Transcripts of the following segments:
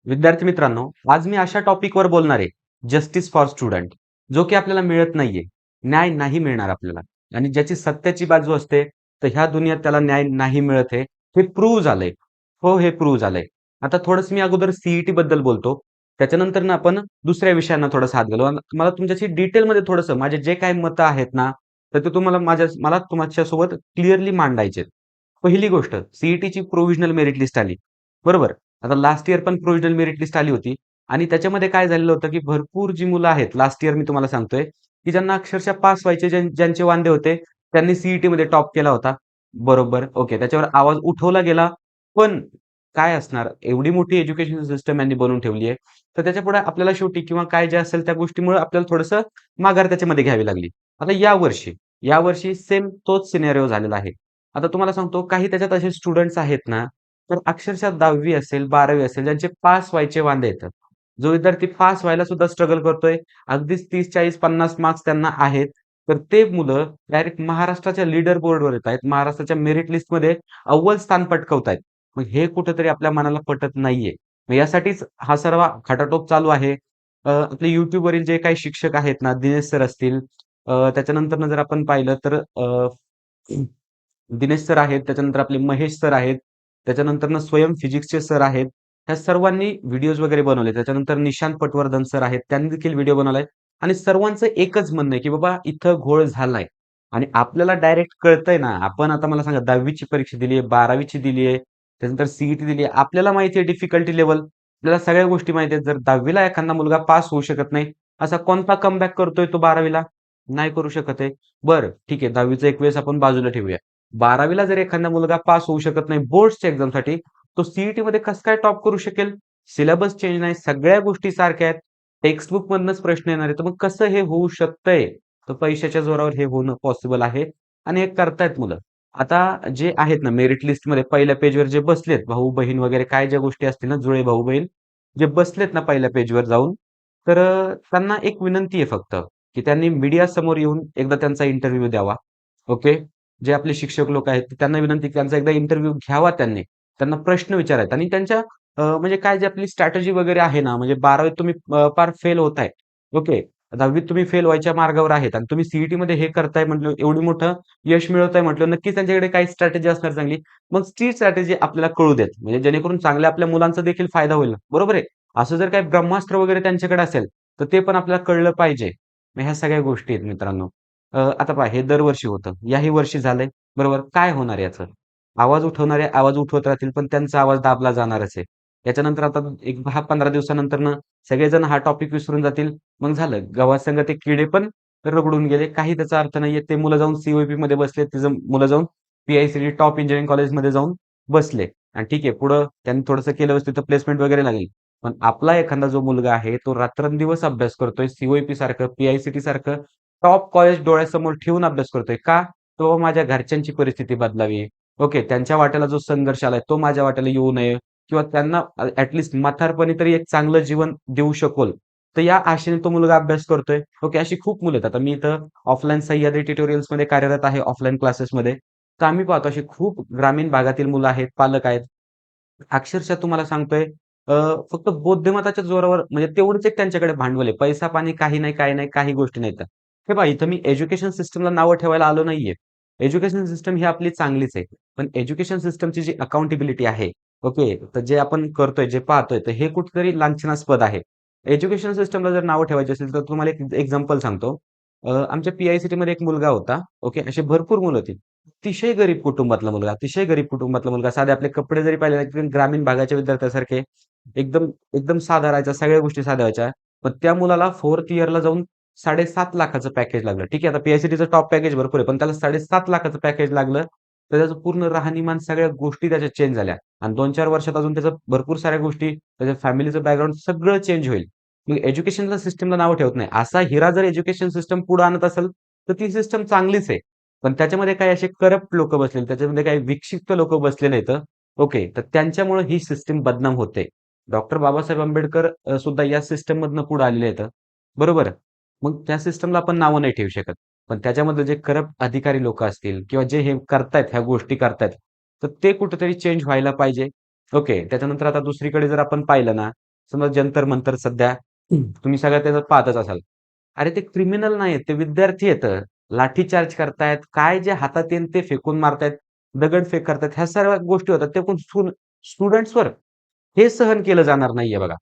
विद्यार्थी मित्रांनो, आज मी अशा टॉपिकवर बोलणार आहे, जस्टिस फॉर स्टुडंट, जो की आपल्याला मिळत नाहीये. न्याय नाही मिळणार आपल्याला आणि ज्याची सत्याची बाजू असते, तर ह्या दुनियेत त्याला न्याय नाही मिळत आहे. हे प्रूव्ह झालंय. हो, हे प्रूव्ह झालंय. आता थोडंसं मी अगोदर सी बद्दल बोलतो. त्याच्यानंतर ना आपण दुसऱ्या विषयांना थोडासा हात घालू. आणि मला तुमच्याशी डिटेलमध्ये थोडंसं माझे जे काही मतं आहेत ना, तर ते तुम्हाला मला तुमच्यासोबत क्लिअरली मांडायचे आहेत. पहिली गोष्ट सी प्रोव्हिजनल मेरिट लिस्ट आली. बरोबर. आता लास्ट इयर पण प्रोव्हिजनल मेरिट लिस्ट आली होती आणि त्याच्यामध्ये काय झालेलं होतं, की भरपूर जी मुलं आहेत लास्ट इयर मी तुम्हाला सांगतोय, की ज्यांना अक्षरशः पास व्हायचे ज्यांचे वांदे होते, त्यांनी सी-ई-टीमध्ये टॉप केला होता. बरोबर. ओके. त्याच्यावर आवाज उठवला गेला. पण काय असणार, एवढी मोठी एज्युकेशन सिस्टम यांनी बनवून ठेवली आहे. तर त्याच्यापुढे आपल्याला शेवटी किंवा काय जे असेल त्या गोष्टीमुळे आपल्याला थोडंसं माघार त्याच्यामध्ये घ्यावी लागली. आता यावर्षी सेम तोच सिनेरिओ झालेला आहे. आता तुम्हाला सांगतो काही त्याच्यात असे स्टुडंट्स आहेत ना, तर अक्षरशः 10वी असेल, 12वी असेल, ज्यांचे पास व्हायचे वांदे येतात. जो विद्यार्थी पास व्हायला सुद्धा स्ट्रगल करतोय, अगदीच 30, 40, 50 मार्क्स त्यांना आहेत. तर ते मुलं डायरेक्ट महाराष्ट्राच्या लीडर बोर्डवर येतायत. महाराष्ट्राच्या मेरिट लिस्टमध्ये अव्वल स्थान पटकावतायत. मग हे कुठेतरी आपल्या मनाला पटत नाहीये. मग यासाठीच हा सर्व खटाटोप चालू आहे. आपले YouTubeवरील जे काही शिक्षक आहेत ना, दिनेश सर असतील, त्याच्यानंतरनं जर आपण पाहिलं तर दिनेश सर आहेत, त्याच्यानंतर आपले महेश सर आहेत, त्याच्यानंतरनं स्वयं फिजिक्सचे सर आहेत. ह्या सर्वांनी व्हिडिओज वगैरे बनवले. त्याच्यानंतर निशांत पटवर्धन सर आहेत, त्यांनी देखील व्हिडिओ बनवलाय आणि सर्वांचं एकच म्हणणं आहे, की बाबा इथं घोळ झालाय आणि आपल्याला डायरेक्ट कळतंय ना, आपण आता मला सांगा 10वी ची परीक्षा दिली आहे, 12वी ची दिली आहे, त्याच्यानंतर सी दिली आहे. आपल्याला माहिती आहे डिफिकल्टी लेव्हल. आपल्याला सगळ्या गोष्टी माहिती आहेत. जर 10वी एखादा मुलगा पास होऊ शकत नाही, असा कोणता कमबॅक करतोय तो 12वी नाही करू शकत आहे. बरं, ठीक आहे 10वीचं एक वेळेस आपण बाजूला ठेवूया. 12वीला जर एखादा मुलगा पास होऊ शकत नाही बोर्ड्सच्या एक्झामसाठी, तो सी-ई-टीमध्ये कसं काय टॉप करू शकेल? सिलेबस चेंज नाही, सगळ्या गोष्टी सारख्या आहेत. टेक्स्टबुक मधनंच प्रश्न येणार आहे. तर मग कसं हे होऊ शकतंय? तर पैशाच्या जोरावर हे होणं पॉसिबल आहे आणि हे करतायत मुलं. आता जे आहेत ना मेरिट लिस्टमध्ये पहिल्या पेजवर जे बसलेत भाऊ-बहीण वगैरे काय ज्या गोष्टी असतील ना, जुळे भाऊ-बहीण जे बसलेत ना पहिल्या पेजवर जाऊन, तर त्यांना एक विनंती आहे फक्त, की त्यांनी मीडियासमोर येऊन एकदा त्यांचा इंटरव्ह्यू द्यावा. ओके. जे आपले शिक्षक लोक आहेत, त्यांना विनंती की त्यांचा एकदा इंटरव्ह्यू घ्यावा त्यांनी. त्यांना प्रश्न विचारावेत आणि त्यांच्या म्हणजे काय जी आपली स्ट्रॅटेजी वगैरे आहे ना, म्हणजे 12वीत तुम्ही पार फेल होताय. ओके. 10वीत तुम्ही फेल व्हायच्या मार्गावर आहेत आणि तुम्ही सी हे करताय म्हटलं, एवढं मोठं यश मिळवताय म्हटलं, नक्कीच त्यांच्याकडे काही स्ट्रॅटेजी असणार चांगली. मग ती स्ट्रॅटेजी आपल्याला कळू देत. म्हणजे जेणेकरून चांगल्या आपल्या मुलांचा देखील फायदा होईल. बरोबर आहे. असं जर काही ब्रह्मास्त्र वगैरे त्यांच्याकडे असेल, तर ते पण आपल्याला कळलं पाहिजे. मग ह्या सगळ्या गोष्टी आहेत मित्रांनो. आता पहा हे दरवर्षी होतं. याही वर्षी झालंय. बरोबर. काय होणार याचं? आवाज उठवणारे आवाज उठवत राहतील, पण त्यांचा आवाज दाबला जाणारच आहे. याच्यानंतर आता एक 10-15 दिवसानंतरनं सगळेजण हा टॉपिक विसरून जातील. मग झालं. गव्हासंग ते किडे पण रगडून गेले. काही त्याचा अर्थ नाहीये. ते मुलं जाऊन सी-ओ-ई-पीमध्ये बसले. मुलं जाऊन पी-आय-सी-टी टॉप इंजिनिअरिंग कॉलेजमध्ये जाऊन बसले. आणि ठीक आहे पुढं त्यांनी थोडंसं केलं व्यवस्थित तर प्लेसमेंट वगैरे लागली. पण आपला एखादा जो मुलगा आहे, तो रात्रंदिवस अभ्यास करतोय. सी सारखं, पी-आय-सी-टी सारखं टॉप कॉलेज डोळ्यासमोर ठेवून अभ्यास करतोय. का? तो माझ्या घरच्यांची परिस्थिती बदलावी. ओके. त्यांच्या वाट्याला जो संघर्ष आलाय, तो माझ्या वाट्याला येऊ नये किंवा त्यांना म्हातारपणी तरी एक चांगलं जीवन देऊ शकेल. तर या आशेने तो मुलगा अभ्यास करतोय. ओके. अशी खूप मुलं आहेत. आता मी इथं ऑफलाईन सह्याद्री ट्युटोरियल्समध्ये कार्यरत आहे, ऑफलाईन क्लासेसमध्ये. तर आम्ही पाहतो अशी खूप ग्रामीण भागातील मुलं आहेत, पालक आहेत. अक्षरशः तुम्हाला सांगतोय फक्त बौद्धिमत्ताच्या जोरावर म्हणजे तेवढंच एक त्यांच्याकडे भांडवल आहे. पैसा-पाणी काही नाही, काही नाही, काही गोष्टी नाहीत. हे पहा इथं मी एज्युकेशन सिस्टमला नावं ठेवायला आलो नाहीये. एज्युकेशन सिस्टम ही आपली चांगलीच आहे. पण एज्युकेशन सिस्टमची जी अकाउंटेबिलिटी आहे, ओके, तर जे आपण करतोय, जे पाहतोय, तर हे कुठेतरी लांछनास्पद आहे. एज्युकेशन सिस्टमला जर नावं ठेवायची असेल, तर तुम्हाला एक एक्झाम्पल सांगतो. आमच्या पी-आय-सी-टीमध्ये एक मुलगा होता. ओके, अशी भरपूर मुलं होती. अतिशय गरीब कुटुंबातला मुलगा, अतिशय गरीब कुटुंबातला मुलगा. साधे आपले कपडे जरी पाहिले ना, एकदम ग्रामीण भागाच्या विद्यार्थ्यासारखे एकदम एकदम साधा राहायचा, सगळ्या गोष्टी साध्या व्हायच्या. पण त्या मुलाला 4th इयरला जाऊन 7.5 लाखाचं पॅकेज लागलं. ठीक आहे, आता पी टॉप पॅकेज भरपूर आहे, पण त्याला 7.5 लाखाचं पॅकेज लागलं. तर त्याचं पूर्ण राहणीमान सगळ्या गोष्टी त्याच्या चेंज झाल्या आणि 2-4 वर्षात अजून त्याचं भरपूर साऱ्या गोष्टी, त्याच्या फॅमिलीचं बॅकग्राऊंड सगळं चेंज होईल. मग एज्युकेशनला सिस्टमला नावं ठेवत नाही. असा हिरा जर एज्युकेशन सिस्टम पुढे आणत असेल, तर ती सिस्टम चांगलीच आहे. पण त्याच्यामध्ये काही असे करप्ट लोकं बसलेले, त्याच्यामध्ये काही विक्षिप्त लोकं बसलेले आहेत. ओके, तर त्यांच्यामुळे ही सिस्टम बदनाम होते. डॉक्टर बाबासाहेब आंबेडकर सुद्धा या सिस्टममधनं पुढे आलेले आहेत. बरोबर? मग त्या सिस्टमला आपण नावं नाही ठेवू शकत. पण त्याच्यामधले जे करप्ट अधिकारी लोकं असतील किंवा जे हे करतायत, ह्या गोष्टी करतायत, तर ते कुठेतरी चेंज व्हायला पाहिजे. ओके. त्याच्यानंतर आता दुसरीकडे जर आपण पाहिलं ना, समजा जंतर मंतर सध्या तुम्ही सगळ्या त्याच्यात पाहतच असाल. अरे ते क्रिमिनल नाहीयेत, ते विद्यार्थी आहेत. लाठीचार्ज करतायत, काय जे हातात येईल ते फेकून मारतायत, दगडफेक करतायत. ह्या सर्व गोष्टी होतात. ते पण स्टुडंट्सवर हे सहन केलं जाणार नाहीये बघा.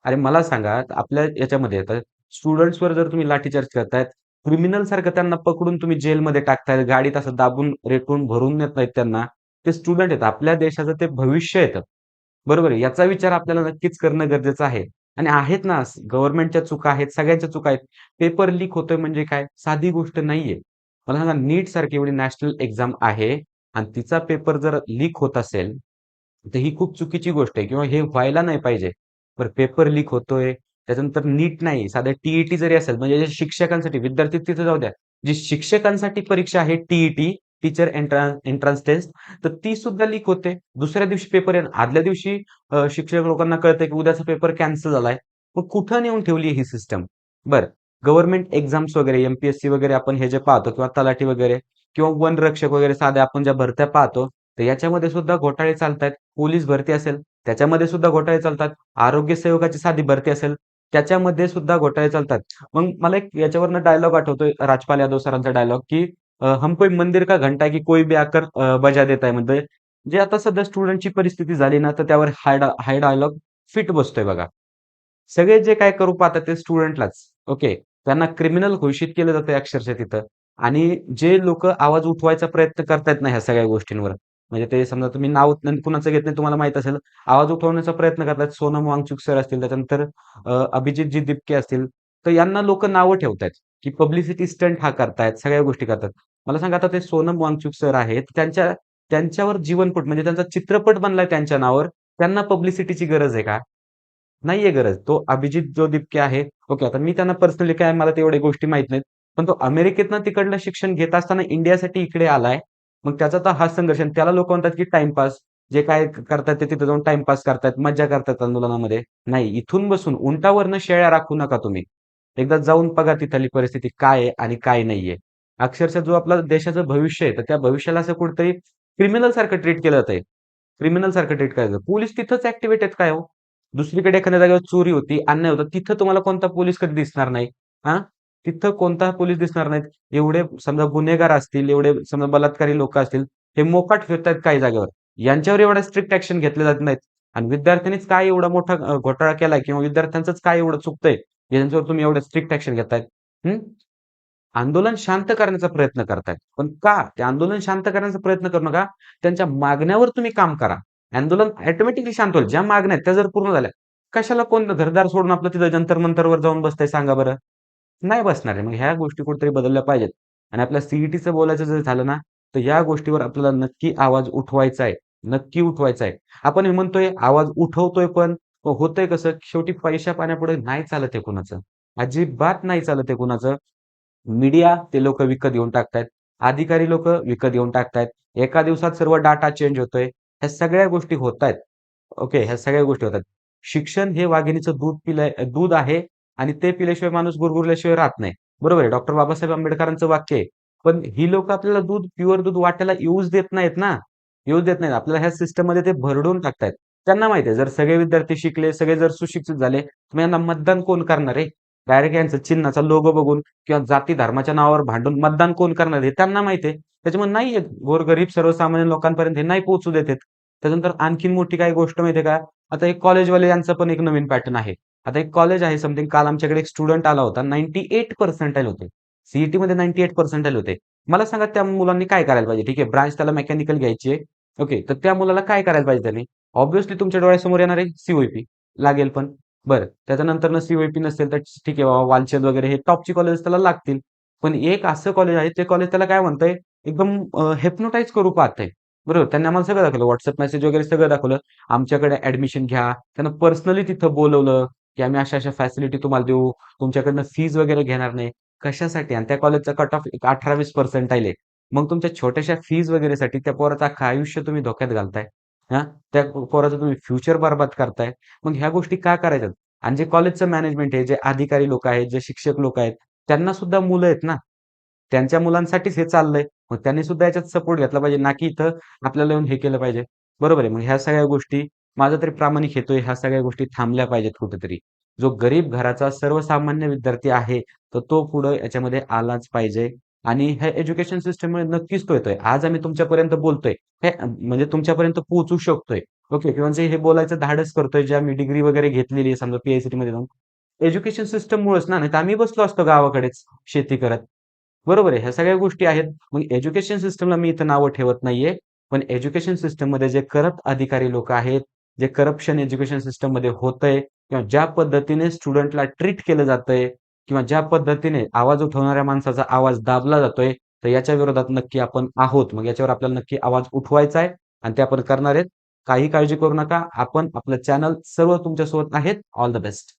अरे मला सांगा, आपल्या याच्यामध्ये आता स्टुडंट्सवर जर तुम्ही लाठीचार्ज करतायत, क्रिमिनलसारखं त्यांना पकडून तुम्ही जेलमध्ये टाकतायत, गाडीत असं दाबून, रेटून भरून नेत नाहीत त्यांना. ते स्टुडंट आहेत. आपल्या देशाचं ते भविष्य आहे. बरोबर आहे. याचा विचार आपल्याला नक्कीच करणं गरजेचं आहे. आणि आहेत ना, गव्हर्नमेंटच्या चुका आहेत, सगळ्यांच्या चुका आहेत. पेपर लीक होतोय म्हणजे काय? साधी गोष्ट नाहीये. मला सांगा नीट सारखी एवढी नॅशनल एक्झाम आहे आणि तिचा पेपर जर लीक होत असेल, तर ही खूप चुकीची गोष्ट आहे किंवा हे व्हायला नाही पाहिजे. बरं पेपर लीक होतोय, त्याच्यानंतर नीट नाही, साधं टी जरी असेल म्हणजे जे शिक्षकांसाठी विद्यार्थी तिथे जाऊ द्या. जी शिक्षकांसाठी परीक्षा आहे टी टीचर एंट्रन्स टेस्ट, तर ती सुद्धा लीक होते. दुसऱ्या दिवशी पेपर आहे आदल्या दिवशी शिक्षक लोकांना कळतंय की उद्याचा पेपर कॅन्सल झालाय. मग कुठं नेऊन ठेवली ही सिस्टम? बरं, गव्हर्नमेंट एक्झाम्स वगैरे, एम-पी-एस-सी वगैरे आपण हे जे पाहतो किंवा तलाठी वगैरे किंवा वनरक्षक वगैरे साध्या आपण ज्या भरत्या पाहतो, तर याच्यामध्ये सुद्धा घोटाळे चालतायत. पोलीस भरती असेल, त्याच्यामध्ये सुद्धा घोटाळे चालतात. आरोग्य सेवकाची साधी भरती असेल, त्याच्यामध्ये सुद्धा घोटाळे चालतात. मग मला एक याच्यावरनं डायलॉग आठवतोय राजपाल यादव सरांचा डायलॉग, की "हम कोई मंदिर का घंटा है की कोई भी आकर बजा देता है." म्हणजे जे आता सध्या स्टुडंटची परिस्थिती झाली ना, तर त्यावर हा डायलॉग फिट बसतोय बघा. सगळे जे काय करू पाहतात ते स्टुडंटलाच. ओके. त्यांना क्रिमिनल घोषित केलं जातंय अक्षरशः तिथं. आणि जे लोकं आवाज उठवायचा प्रयत्न करतायत ना ह्या सगळ्या गोष्टींवर, म्हणजे ते समजा तुम्ही नाव कुणाचं घेत नाही तुम्हाला माहीत असेल. आवाज उठवण्याचा प्रयत्न करतात. सोनम वांगचुक सर असतील, त्याच्यानंतर अभिजितजी दिपके असतील. तर यांना लोकं नावं ठेवतायत, की पब्लिसिटी स्टंट हा करतायत, सगळ्या गोष्टी करतात. मला सांगा आता ते सोनम वांगचुक सर आहेत. त्यांच्यावर जीवनपट म्हणजे त्यांचा चित्रपट बनलाय त्यांच्या नावावर. त्यांना पब्लिसिटीची गरज आहे का? नाहीये गरज. तो अभिजित जो दिपके आहे, ओके. आता मी त्यांना पर्सनली काय मला तेवढ्या गोष्टी माहीत नाहीत. पण तो अमेरिकेतनं तिकडलं शिक्षण घेत असताना इंडियासाठी इकडे आलाय. मग त्याचा तर हा संघर्ष आणि त्याला लोकं म्हणतात, की टाईमपास. जे काय करतायत ते तिथे जाऊन टाईमपास करतायत, मज्जा करतायत आंदोलनामध्ये. नाही, इथून बसून उंटावरनं शेळ्या राखू नका तुम्ही. एकदा जाऊन बघा तिथली परिस्थिती काय आहे आणि काय नाहीये. अक्षरशः जो आपला देशाचं भविष्य आहे, तर त्या भविष्याला असं कुठेतरी क्रिमिनलसारखं ट्रीट केलं जातंय. क्रिमिनलसारखं ट्रीट करायचं. पोलीस तिथंच ॲक्टिव्हेट आहेत काय हो? दुसरीकडे एखाद्या जागेवर चोरी होती, अन्याय होता, तिथं तुम्हाला कोणता पोलीस कधी दिसणार नाही. हां? तिथं कोणता पोलीस दिसणार नाहीत. एवढे समजा गुन्हेगार असतील, एवढे समजा बलात्कारी लोकं असतील, हे मोकाट फिरतायत काही जागेवर. यांच्यावर एवढ्या स्ट्रिक्ट ॲक्शन घेतल्या जात नाहीत. आणि विद्यार्थ्यांनीच काय एवढा मोठा घोटाळा केलाय किंवा विद्यार्थ्यांचंच काय एवढं चुकतंय, यांच्यावर तुम्ही एवढं स्ट्रिक्ट ॲक्शन घेतायत. हं? आंदोलन शांत करण्याचा प्रयत्न करतायत. पण का? ते आंदोलन शांत करण्याचा प्रयत्न करू नका. त्यांच्या मागण्यावर तुम्ही काम करा. आंदोलन ऑटोमॅटिकली शांत होईल. ज्या मागण्या आहेत त्या जर पूर्ण झाल्या, कशाला कोण घरदार सोडून आपलं तिथं जंतर मंतरवर जाऊन बसतंय सांगा बरं? नाही बसणार आहे. मग ह्या गोष्टी कुठेतरी बदलल्या पाहिजेत. आणि आपल्या सी बोलायचं जर झालं ना, तर या गोष्टीवर आपल्याला नक्की आवाज उठवायचा आहे. नक्की उठवायचा आहे. आपण हे म्हणतोय, आवाज उठवतोय पण होतंय कसं? शेवटी पैशा-पाण्यापुढे नाही चालत आहे कुणाचं. अजिबात नाही चालत आहे कुणाचं. मीडिया ते लोकं विकत घेऊन टाकतायत. अधिकारी लोकं विकत घेऊन टाकतायत. एका दिवसात सर्व डाटा चेंज होतोय. ह्या सगळ्या गोष्टी होतायत. ओके, ह्या सगळ्या गोष्टी होतात. शिक्षण हे वाघिणीचं दूध आहे आणि ते पिल्याशिवाय माणूस गुरगुरल्याशिवाय राहत नाही. बरोबर आहे. डॉक्टर बाबासाहेब आंबेडकरांचं वाक्य आहे. पण ही लोकं आपल्याला प्युअर दूध वाटायला येऊच देत नाहीत ना. येऊच देत नाहीत. आपल्याला ह्या सिस्टममध्ये ते भरडून टाकतायत. त्यांना माहिती आहे, जर सगळे विद्यार्थी शिकले, सगळे जर सुशिक्षित झाले, तर मग यांना मतदान कोण करणार आहे? डायरेक्ट यांचं चिन्हाचा लोगो बघून किंवा जाती धर्माच्या नावावर भांडून मतदान कोण करणार हे त्यांना माहिती आहे. त्याच्यामुळे नाही आहेत गोरगरीब सर्वसामान्य लोकांपर्यंत हे नाही पोहोचू देत आहेत. त्याच्यानंतर आणखीन मोठी काय गोष्ट माहिती आहे का? आता एक कॉलेजवाले यांचा पण एक नवीन पॅटर्न आहे. आता एक कॉलेज आहे समथिंग काल आमच्याकडे एक स्टुडंट आला होता. 98 पर्सेंटाइल होते. सी-ई-टीमध्ये 98 पर्सेंटाइल होते. मला सांगा त्या मुलांनी काय करायला पाहिजे? ठीक आहे, ब्रांच त्याला मेकॅनिकल घ्यायची आहे. ओके, तर त्या मुलाला काय करायला पाहिजे त्याने? ऑब्व्हियसली तुमच्या डोळ्यासमोर येणार आहे सी लागेल पण. बरं, त्याच्यानंतरनं सी-ओ-ई-पी नसेल तर ठीक आहे बाबा वालचंद वगैरे हे टॉपची कॉलेज त्याला लागतील. पण एक असं कॉलेज आहे, ते कॉलेज त्याला काय म्हणतंय, एकदम करू पाहतंय. बरोबर. त्यांनी आम्हाला सगळं दाखवलं. WhatsApp मेसेज वगैरे सगळं दाखवलं. आमच्याकडे ॲडमिशन घ्या. त्यांना पर्सनली तिथं बोलवलं, की आम्ही अशा-अशा फॅसिलिटी तुम्हाला देऊ. तुमच्याकडनं फीज वगैरे घेणार नाही. कशासाठी? आणि त्या कॉलेजचा कट ऑफ 18-20 पर्सेंटाइल आहे. मग तुमच्या छोट्याशा फीज वगैरेसाठी त्या पोराचं अख्खं आयुष्य तुम्ही धोक्यात घालताय. हां, त्या पोराचं तुम्ही फ्युचर बरबाद करताय. मग ह्या गोष्टी का करायच्यात? आणि जे कॉलेजचं मॅनेजमेंट आहे, जे अधिकारी लोकं आहेत, जे शिक्षक लोकं आहेत, त्यांना सुद्धा मुलं आहेत ना. त्यांच्या मुलांसाठीच हे चाललंय. मग त्यांनी सुद्धा याच्यात सपोर्ट घेतला पाहिजे, ना की इथं आपल्याला येऊन हे केलं पाहिजे. बरोबर आहे. मग ह्या सगळ्या गोष्टी माझा तरी प्रामाणिक हेतू आहे ह्या सगळ्या गोष्टी थांबल्या पाहिजेत कुठेतरी. जो गरीब घराचा सर्वसामान्य विद्यार्थी आहे, तर तो पुढे याच्यामध्ये आलाच पाहिजे आणि ह्या एज्युकेशन सिस्टममुळे नक्कीच तो येतोय. आज आम्ही तुमच्यापर्यंत बोलतोय, हे म्हणजे तुमच्यापर्यंत पोहोचू शकतोय. ओके किंवा जे हे बोलायचं धाडस करतोय, जे आम्ही डिग्री वगैरे घेतलेली आहे समजा पी-एच-डीमध्ये जाऊन, एज्युकेशन सिस्टममुळेच ना, नाहीतर आम्ही बसलो असतो गावाकडेच शेती करत. बरोबर आहे. ह्या सगळ्या गोष्टी आहेत. मग एज्युकेशन सिस्टमला मी इथं नावं ठेवत नाहीये. पण एज्युकेशन सिस्टममध्ये जे करप्ट अधिकारी लोकं आहेत, जे करप्शन एज्युकेशन सिस्टममध्ये होतंय किंवा ज्या पद्धतीने स्टुडंटला ट्रीट केलं जातंय किंवा ज्या पद्धतीने आवाज उठवणाऱ्या माणसाचा आवाज दाबला जातोय, तर याच्या विरोधात नक्की आपण आहोत. मग याच्यावर आपल्याला नक्की आवाज उठवायचा आहे आणि ते आपण करणार आहेत. काही काळजी करू नका. आपण आपलं चॅनल सर्व तुमच्यासोबत आहेत. All the best.